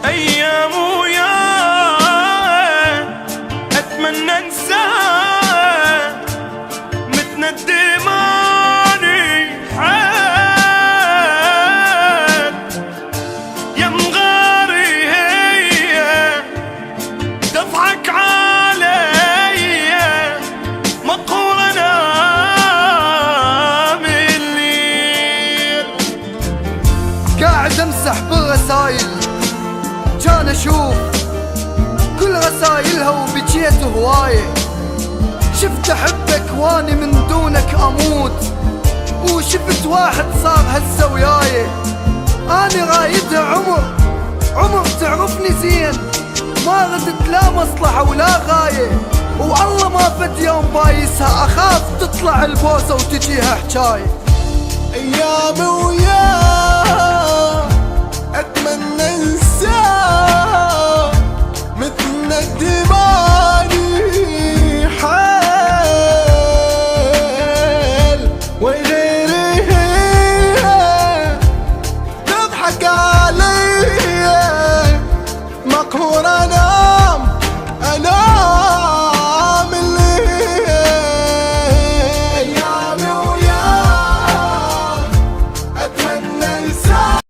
أيام وياه أتمنى أنساه متندم أني حاد يا مغاري هي تضحك علي مقهور أنا من الليل قاعد أمسح بالرسايل كان اشوف كل رسايلها وبجيت هوايه. شفت احبك واني من دونك اموت، وشفت واحد صار هسه وياي. اني رايدها عمر تعرفني زين، ما ردت لا مصلحه ولا غايه، والله ما فد يوم بايسها اخاف تطلع البوسه وتجيها حجايه. ايام وياه اتمنى انساه متندم اني حال وغيري هي تضحك علي مقهور انام من الليل. ايام وياه اتمنى انساه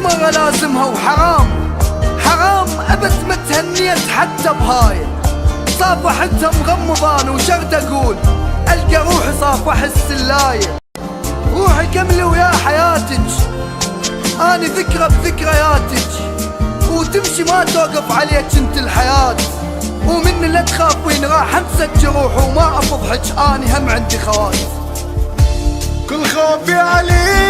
مرة لازمها وحرام ابد ما تهنيت حتى بهاي. صافحتها مغمضان وشرد اقول القى روحي صافح السلاية. روحي كملي ويا حياتك اني ذكرى بذكرياتك، وتمشي ما توقف عليك انت الحياة. ومن لا تخافين راح امسك جروح وما افضحك اني هم عندي خوايف. كل خوفي عليك